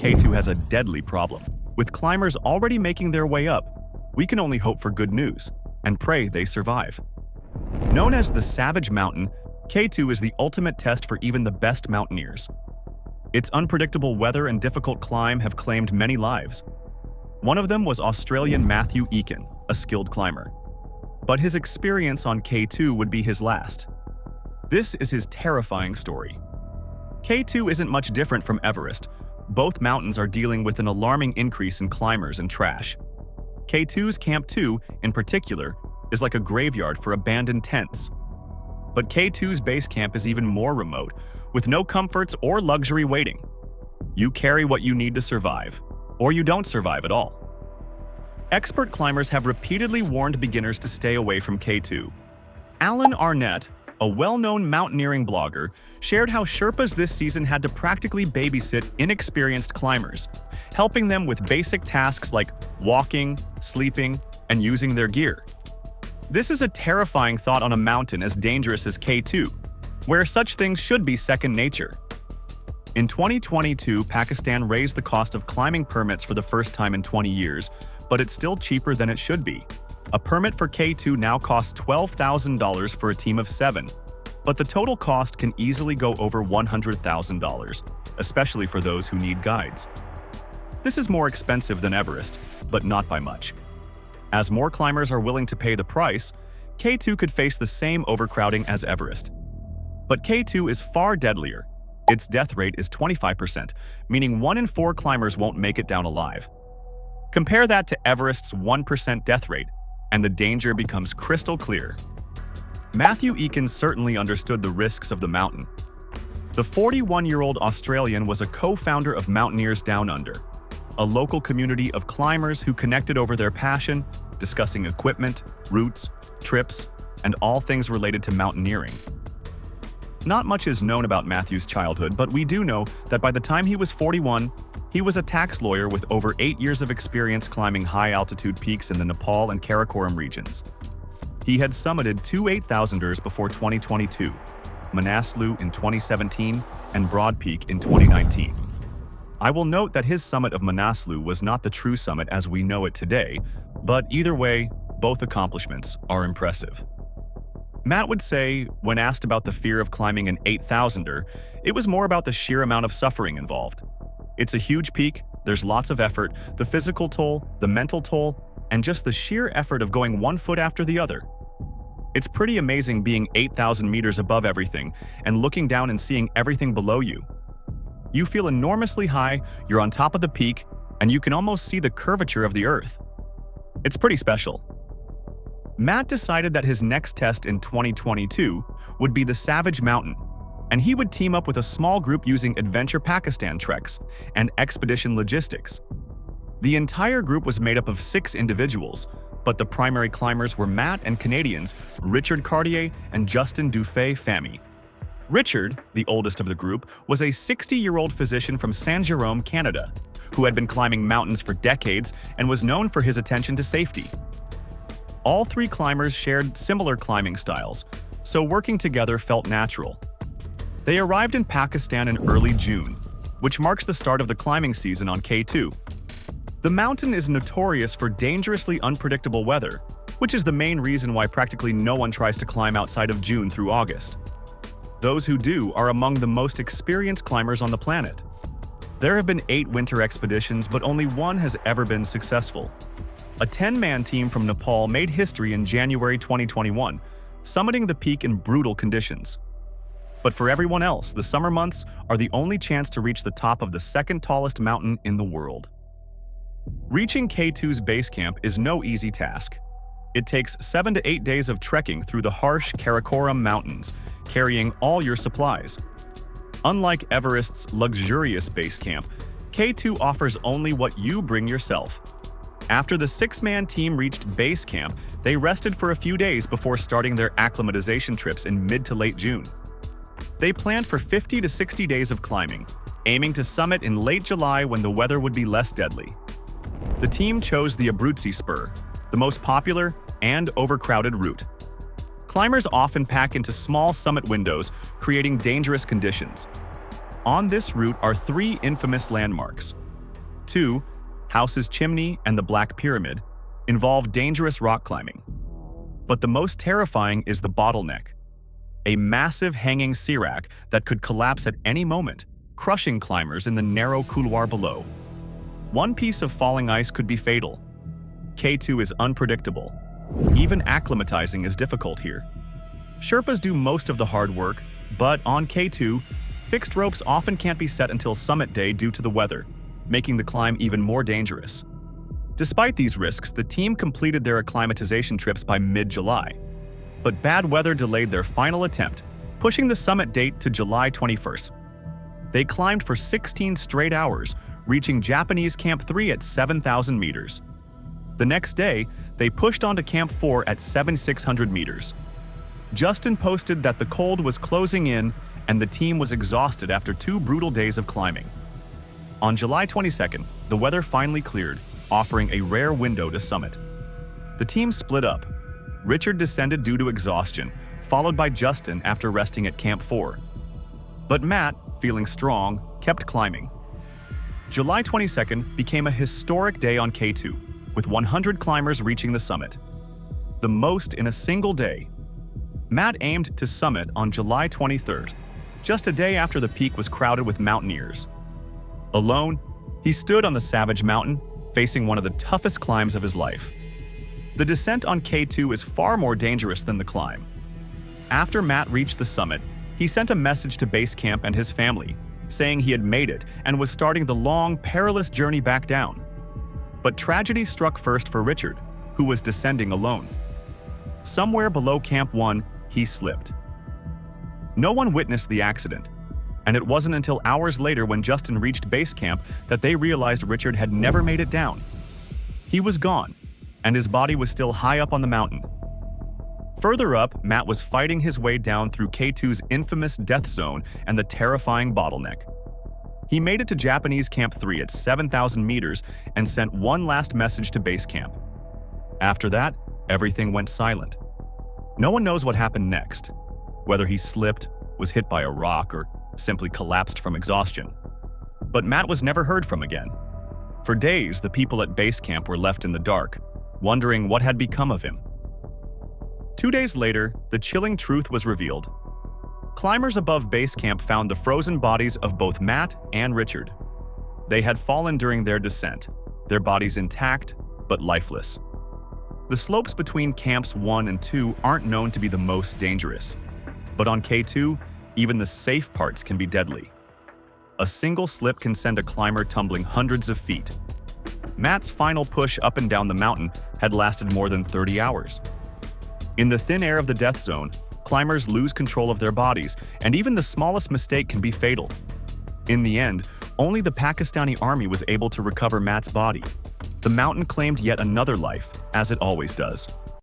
K2 has a deadly problem. With climbers already making their way up, we can only hope for good news and pray they survive. Known as the Savage Mountain, K2 is the ultimate test for even the best mountaineers. Its unpredictable weather and difficult climb have claimed many lives. One of them was Australian Matthew Eakin, a skilled climber. But his experience on K2 would be his last. This is his terrifying story. K2 isn't much different from Everest. Both mountains are dealing with an alarming increase in climbers and trash. K2's Camp 2, in particular, is like a graveyard for abandoned tents. But K2's base camp is even more remote, with no comforts or luxury waiting. You carry what you need to survive, or you don't survive at all. Expert climbers have repeatedly warned beginners to stay away from K2. Alan Arnett, a well-known mountaineering blogger, shared how Sherpas this season had to practically babysit inexperienced climbers, helping them with basic tasks like walking, sleeping, and using their gear. This is a terrifying thought on a mountain as dangerous as K2, where such things should be second nature. In 2022, Pakistan raised the cost of climbing permits for the first time in 20 years, but it's still cheaper than it should be. A permit for K2 now costs $12,000 for a team of 7, but the total cost can easily go over $100,000, especially for those who need guides. This is more expensive than Everest, but not by much. As more climbers are willing to pay the price, K2 could face the same overcrowding as Everest. But K2 is far deadlier. Its death rate is 25%, meaning 1 in 4 climbers won't make it down alive. Compare that to Everest's 1% death rate, and the danger becomes crystal clear. Matthew Eakin certainly understood the risks of the mountain. The 41-year-old Australian was a co-founder of Mountaineers Down Under, a local community of climbers who connected over their passion, discussing equipment, routes, trips, and all things related to mountaineering. Not much is known about Matthew's childhood, but we do know that by the time he was 41, he was a tax lawyer with over 8 years of experience climbing high-altitude peaks in the Nepal and Karakoram regions. He had summited 2 8,000ers before 2022, Manaslu in 2017 and Broad Peak in 2019. I will note that his summit of Manaslu was not the true summit as we know it today, but either way, both accomplishments are impressive. Matt would say, when asked about the fear of climbing an 8,000er, it was more about the sheer amount of suffering involved. It's a huge peak, there's lots of effort, the physical toll, the mental toll, and just the sheer effort of going one foot after the other. It's pretty amazing being 8,000 meters above everything and looking down and seeing everything below you. You feel enormously high, you're on top of the peak, and you can almost see the curvature of the earth. It's pretty special. Matt decided that his next test in 2022 would be the Savage Mountain, and he would team up with a small group using Adventure Pakistan Treks and Expedition Logistics. The entire group was made up of 6 individuals, but the primary climbers were Matt and Canadians Richard Cartier and Justin Dufay-Famy. Richard, the oldest of the group, was a 60-year-old physician from Saint Jerome, Canada, who had been climbing mountains for decades and was known for his attention to safety. All 3 climbers shared similar climbing styles, so working together felt natural. They arrived in Pakistan in early June, which marks the start of the climbing season on K2. The mountain is notorious for dangerously unpredictable weather, which is the main reason why practically no one tries to climb outside of June through August. Those who do are among the most experienced climbers on the planet. There have been 8 winter expeditions, but only one has ever been successful. A 10-man team from Nepal made history in January 2021, summiting the peak in brutal conditions. But for everyone else, the summer months are the only chance to reach the top of the second tallest mountain in the world. Reaching K2's base camp is no easy task. It takes 7 to 8 days of trekking through the harsh Karakoram Mountains, carrying all your supplies. Unlike Everest's luxurious base camp, K2 offers only what you bring yourself. After the 6-man team reached base camp, they rested for a few days before starting their acclimatization trips in mid to late June. They planned for 50 to 60 days of climbing, aiming to summit in late July when the weather would be less deadly. The team chose the Abruzzi Spur, the most popular and overcrowded route. Climbers often pack into small summit windows, creating dangerous conditions. On this route are 3 infamous landmarks: 2. House's Chimney and the Black Pyramid involve dangerous rock climbing. But the most terrifying is the Bottleneck, a massive hanging serac that could collapse at any moment, crushing climbers in the narrow couloir below. One piece of falling ice could be fatal. K2 is unpredictable. Even acclimatizing is difficult here. Sherpas do most of the hard work, but on K2, fixed ropes often can't be set until summit day due to the weather, making the climb even more dangerous. Despite these risks, the team completed their acclimatization trips by mid-July. But bad weather delayed their final attempt, pushing the summit date to July 21st. They climbed for 16 straight hours, reaching Japanese Camp 3 at 7,000 meters. The next day, they pushed on to Camp 4 at 7,600 meters. Justin posted that the cold was closing in and the team was exhausted after 2 brutal days of climbing. On July 22nd, the weather finally cleared, offering a rare window to summit. The team split up. Richard descended due to exhaustion, followed by Justin after resting at Camp 4. But Matt, feeling strong, kept climbing. July 22nd became a historic day on K2, with 100 climbers reaching the summit. The most in a single day. Matt aimed to summit on July 23rd, just a day after the peak was crowded with mountaineers. Alone, he stood on the Savage Mountain, facing one of the toughest climbs of his life. The descent on K2 is far more dangerous than the climb. After Matt reached the summit, he sent a message to base camp and his family, saying he had made it and was starting the long, perilous journey back down. But tragedy struck first for Richard, who was descending alone. Somewhere below Camp 1, he slipped. No one witnessed the accident, and it wasn't until hours later when Justin reached base camp that they realized Richard had never made it down. He was gone, and his body was still high up on the mountain. Further up, Matt was fighting his way down through K2's infamous death zone and the terrifying Bottleneck. He made it to Japanese Camp 3 at 7,000 meters and sent one last message to base camp. After that, everything went silent. No one knows what happened next, whether he slipped, was hit by a rock, or simply collapsed from exhaustion. But Matt was never heard from again. For days, the people at base camp were left in the dark, wondering what had become of him. 2 days later, the chilling truth was revealed. Climbers above base camp found the frozen bodies of both Matt and Richard. They had fallen during their descent, their bodies intact but lifeless. The slopes between Camps 1 and 2 aren't known to be the most dangerous, but on K2, even the safe parts can be deadly. A single slip can send a climber tumbling hundreds of feet. Matt's final push up and down the mountain had lasted more than 30 hours. In the thin air of the death zone, climbers lose control of their bodies, and even the smallest mistake can be fatal. In the end, only the Pakistani army was able to recover Matt's body. The mountain claimed yet another life, as it always does.